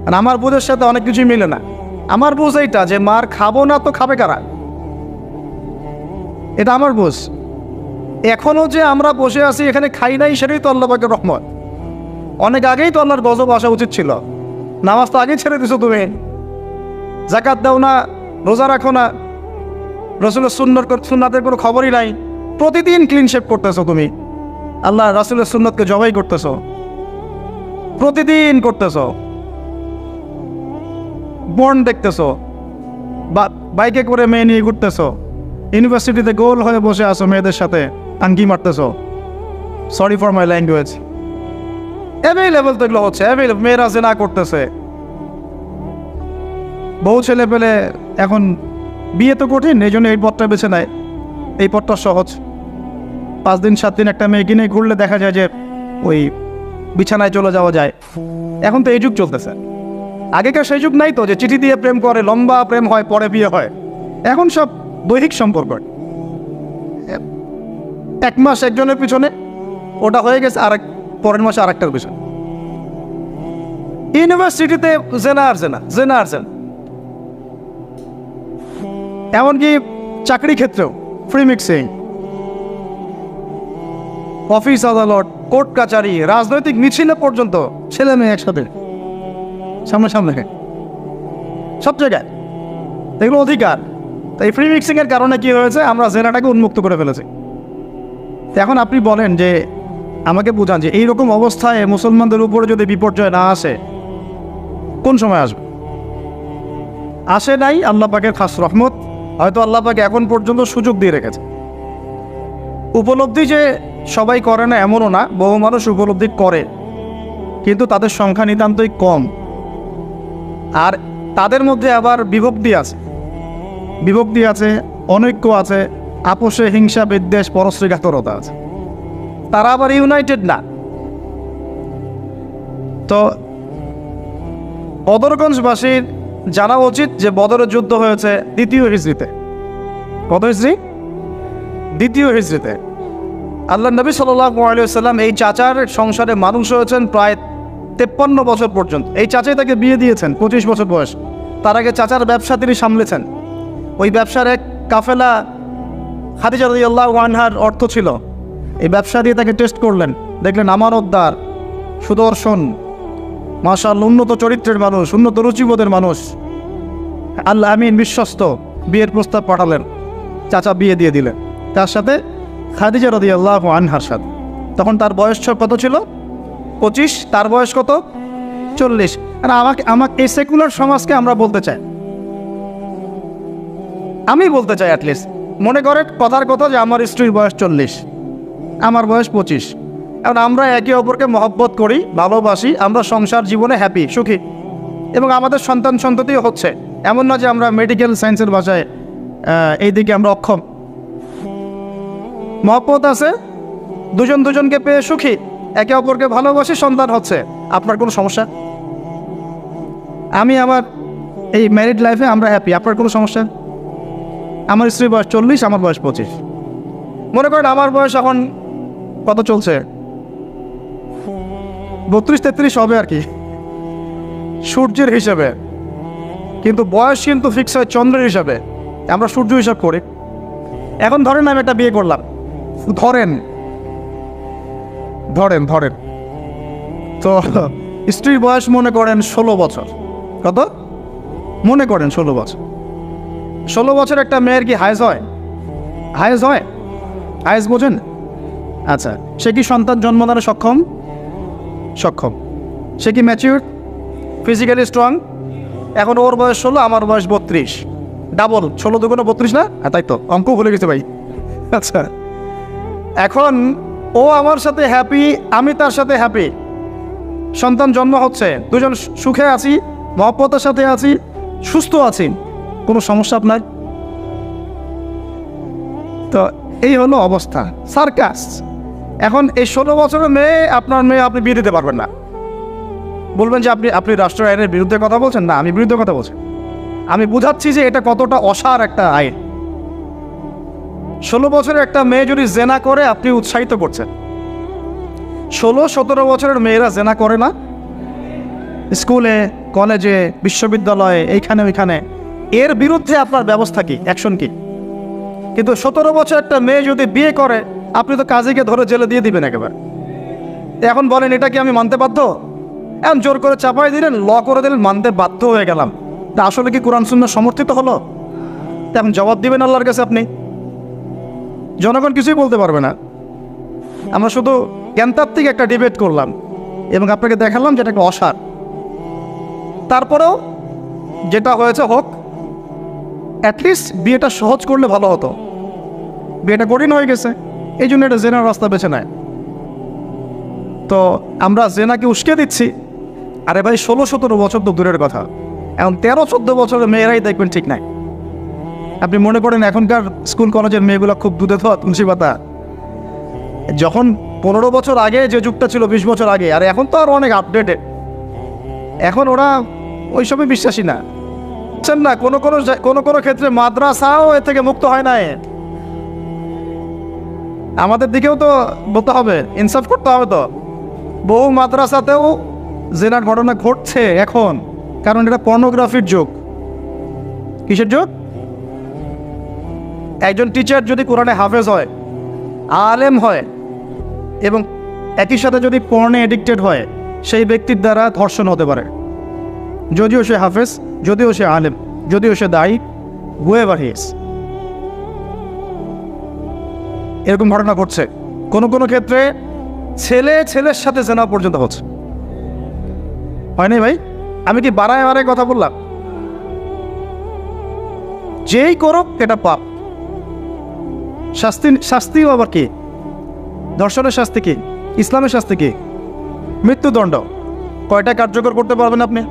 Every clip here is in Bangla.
আর আমার বুঝের সাথে অনেক কিছুই মিলে না। আমার বুঝ এইটা যে মার খাবো না তো খাবে কারা, এটা আমার বুঝ। এখনও যে আমরা বসে আছি এখানে খাই নাই, সেটাই তো আল্লাহ পাকের রহমত। অনেক আগেই তো আল্লাহর গজব আসা উচিত ছিল। নামাজ তো আগেই ছেড়ে দিছো তুমি, যাকাত দাও না, রোজা রাখো না, রসুলের সুন্নাতের কোনো খবরই নাই। প্রতিদিন ক্লিন শেপ করতেছো তুমি, আল্লাহ রাসূলের সুন্নতকে জবাই করতেছো, প্রতিদিন করতেছো। বর্ন দেখতেছো, বাইকে করে মেয়ে নিয়ে ঘুরতেছো, ইউনিভার্সিটিতে গোল হয়ে বসে আছো, মেয়েদের সাথে আঙ্কি মারতেছো। Sorry for my language. Available তো এগুলো হচ্ছে, অ্যাভেলেবল। মেয়েরা জেনা করতেছে, বহু ছেলে পেলে। এখন বিয়ে তো কঠিন, এই জন্য এই পথটা বেছে নেয়। এই পথটা সহজ। 5 দিন 7 দিন একটা মেয়ে কিনে ঘুরলে দেখা যায় যে ওই বিছানায় চলে যাওয়া যায়। এখন তো এই যুগ চলতেছে। আগেকার সেই যুগ নাই তো, যে চিঠি দিয়ে প্রেম করে, লম্বা প্রেম হয়, পরে বিয়ে হয়। এখন সব দৈহিক সম্পর্ক। 1 মাস একজনের পিছনে, ওটা হয়ে গেছে পরের মাসে আরেকটার পিছনে। ইউনিভার্সিটিতে জেনা আর জেনা, জেনা আর জেনা। এমনকি চাকরি ক্ষেত্রেও ফ্রি মিক্সিং। অফিস আদালত, কোর্ট কাচারি, রাজনৈতিক মিছিলে পর্যন্ত ছেলে মেয়ে একসাথে সামনে সব জায়গায়। এগুলো অধিকার। তাই ফ্রি মিক্সিংয়ের কারণে কি হয়েছে, আমরা জেনাটাকে উন্মুক্ত করে ফেলেছি। এখন আপনি বলেন যে, আমাকে বুঝান যে এইরকম অবস্থায় মুসলমানদের উপরে যদি বিপর্যয় না আসে, কোন সময় আসবে? আসে নাই, আল্লাহ পাকের খাস রহমত। হয়তো আল্লাহ পাক এখন পর্যন্ত সুযোগ দিয়ে রেখেছে। উপলব্ধি যে সবাই করে না এমনও না, বহু মানুষ উপলব্ধি করে, কিন্তু তাদের সংখ্যা নিতান্তই কম। আর তাদের মধ্যে আবার বিভক্তি আছে, অনৈক্য আছে, আপোষে হিংসা, বিদ্বেষ, পরশ্রীঘাতরতা আছে। তারা আবার ইউনাইটেড না। তো বদরগঞ্জবাসীর জানা উচিত যে বদরের যুদ্ধ হয়েছে 2য় হিজরিতে। কত হিজরি? 2য় হিজরিতে। আল্লাহ নবী সাল্লাল্লাহু আলাইহি ওয়াসাল্লাম এই চাচার সংসারে মানুষ হয়েছেন প্রায় 53 বছর পর্যন্ত। এই চাচাই তাকে বিয়ে দিয়েছেন 25 বছর বয়স। তার আগে চাচার ব্যবসা তিনি সামলেছেন। ওই ব্যবসার এক কাফেলা খাদিজা রাদিয়াল্লাহু আনহার অর্থ ছিল। এই ব্যবসা দিয়ে তাকে টেস্ট করলেন, দেখলেন আমানতদার, সুদর্শন, মাশাআল্লাহ উন্নত চরিত্রের মানুষ, উন্নত রুচিবোধের মানুষ, আল্লাহ আমিন, বিশ্বস্ত। বিয়ের প্রস্তাব পাঠালেন, চাচা বিয়ে দিয়ে দিলেন তার সাথে, খাদিজা রাদিয়াল্লাহু আনহার সাথে। তখন তার বয়স কত ছিল? 25। তার বয়স কত? 40। আর আমাকে এই সেকুলার সমাজকে আমরা বলতে চাই, আমি বলতে চাই অ্যাটলিস্ট, মনে করেন কথার কথা যে আমার স্ত্রীর বয়স 40, আমার বয়স 25। এখন আমরা একে অপরকে মহব্বত করি, ভালোবাসি, আমরা সংসার জীবনে হ্যাপি, সুখী, এবং আমাদের সন্তান সন্ততিও হচ্ছে। এমন না যে আমরা মেডিকেল সায়েন্সের ভাষায় এই দিকে আমরা অক্ষম। মহব্বত আছে, দুজনকে পেয়ে সুখী, একে অপরকে ভালোবাসি, সন্তান হচ্ছে। আপনার কোনো সমস্যা? আমি আমার এই ম্যারিড লাইফে আমরা হ্যাপি, আপনার কোনো সমস্যা? আমার স্ত্রীর বয়স 40, আমার বয়স 25। মনে করেন আমার বয়স এখন কত চলছে? 32-33 হবে আর কি, সূর্যের হিসাবে। কিন্তু বয়স কিন্তু ফিক্স হয় চন্দ্রের হিসাবে, আমরা সূর্য হিসাব করি। এখন ধরেন আমি একটা বিয়ে করলাম, ধরেন তো স্ত্রীর বয়স মনে করেন 16 বছর। কত? মনে করেন 16 বছর। 16 বছর একটা মেয়ের কি হায়েজ হয়? হায়েজ বোঝেন? আচ্ছা, সে কি সন্তান জন্মদানে সক্ষম? সে কি ম্যাচিউর, ফিজিক্যালি স্ট্রং? এখন ওর বয়স 16, আমার বয়স 32, ডাবল। 16 দুগুণে 32 না? হ্যাঁ, তাই তো, অঙ্ক ভুলে গেছে ভাই। আচ্ছা, এখন ও আমার সাথে হ্যাপি, আমি তার সাথে হ্যাপি, সন্তান জন্ম হচ্ছে, দুজন সুখে আছি, মহব্বতের সাথে আছি, সুস্থ আছি, কোনো সমস্যা আপনার? তো এই হলো অবস্থা, সার্কাস। এখন এই 16 বছরের মেয়ে, আপনার মেয়ে, আপনি বিয়ে দিতে পারবেন না। বলবেন যে আপনি রাষ্ট্র আইনের বিরুদ্ধে কথা বলছেন। না, আমি বিরুদ্ধে কথা বলছি। আমি বুঝাচ্ছি যে এটা কতটা অসার একটা আইন। 16 বছরের একটা মেয়ে যদি জেনা করে, আপনি উৎসাহিত করছেন। 16-17 বছরের মেয়েরা জেনা করে না? স্কুলে কলেজে, বিশ্ববিদ্যালয়ে, এইখানে ওইখানে, এর বিরুদ্ধে আপনার ব্যবস্থা কি, অ্যাকশন কি? কিন্তু 17 বছর একটা মেয়ে যদি বিয়ে করে, আপনি তো কাজীকে ধরে জেলে দিয়ে দিবেন একেবারে। এখন বলেন এটা কি আমি মানতে বাধ্য? এখন জোর করে চাপাই দিলেন, ল করে দিলেন, মানতে বাধ্য হয়ে গেলাম। তা আসলে কি কোরআন সুন্নাহ সমর্থিত হলো? এখন জবাব দিবেন আল্লাহর কাছে আপনি। জনগণ কিছুই বলতে পারবে না। আমরা শুধু জ্ঞানতাত্ত্বিক একটা ডিবেট করলাম এবং আপনাকে দেখালাম যেটা একটা অসার। তারপরেও যেটা হয়েছে হোক, অ্যাটলিস্ট বিয়েটা সহজ করলে ভালো হতো। বিয়েটা কঠিন হয়ে গেছে, এই জন্য এটা জেনার রাস্তা বেছে নেয়। তো আমরা জেনাকে উস্কে দিচ্ছি। আরে ভাই 16-17 বছর তো দূরের কথা, এখন 13-14 বছরের মেয়েরাই দেখবেন ঠিক নাই। আপনি মনে করেন এখনকার স্কুল কলেজের মেয়েগুলো খুব দুধে ধোয়া তুলসী পাতা? যখন 15 বছর আগে যে যুগটা ছিল, 20 বছর আগে, আর এখন তো আর অনেক আপডেটেড। এখন ওরা ওইসবই বিশ্বাসী না। বুঝছেন না, কোনো ক্ষেত্রে মাদ্রাসাও এর থেকে মুক্ত হয় না। আমাদের দিকেও তো বলতে হবে, ইনসাফ করতে হবে। তো বহু মাদ্রাসাতেও জেনার ঘটনা ঘটছে এখন, কারণ এটা পর্নোগ্রাফির যুগ। কিসের যুগ? একজন টিচার যদি কোরআনে হাফেজ হয়, আলেম হয়, এবং একই সাথে যদি পর্নে এডিক্টেড হয়, সেই ব্যক্তির দ্বারা ধর্ষণ হতে পারে, যদিও সে হাফেজ, যদিও সে আলেম, যদিও সে দায়ী, হুয়েভার হি ইজ। এরকম ঘটনা ঘটছে। কোনো ক্ষেত্রে ছেলের সাথে জেনা পর্যন্ত হচ্ছে। হয় নাই ভাই? আমি কি বাড়ায় কথা বললাম? যেই করুক এটা পাপ। শাস্তিও আবার কি? ধর্ষণের শাস্তি কি? ইসলামের শাস্তি কি? মৃত্যুদণ্ড। কয়টা কার্যকর করতে পারবেন আপনি?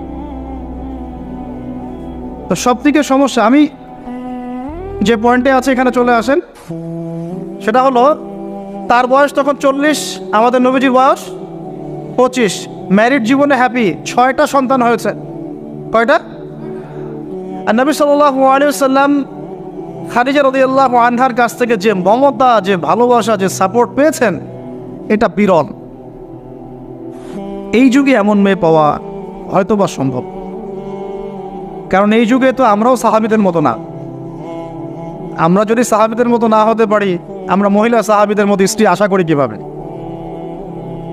তো সব থেকে সমস্যা, আমি যে পয়েন্টে আছে এখানে চলে আসেন। সেটা হলো, তার বয়স তখন 40, আমাদের নবীজির বয়স 25। ম্যারিড জীবনে হ্যাপি, 6টা সন্তান হয়েছে। কয়টা? আর নবী সাল্লাল্লাহু আলাইহি ওয়াসাল্লাম খাদিজা রাদিয়াল্লাহু আনহার কাছ থেকে যে মমতা, যে ভালোবাসা, যে সাপোর্ট পেয়েছেন, এটা বিরল। এই যুগে এমন মেয়ে পাওয়া হয়তো বা সম্ভব, কারণ এই যুগে তো আমরাও সাহাবীদের মতো না। আমরা যদি সাহাবীদের মতো না হতে পারি, আমরা মহিলা সাহাবীদের মতো স্ত্রী আশা করি কিভাবে?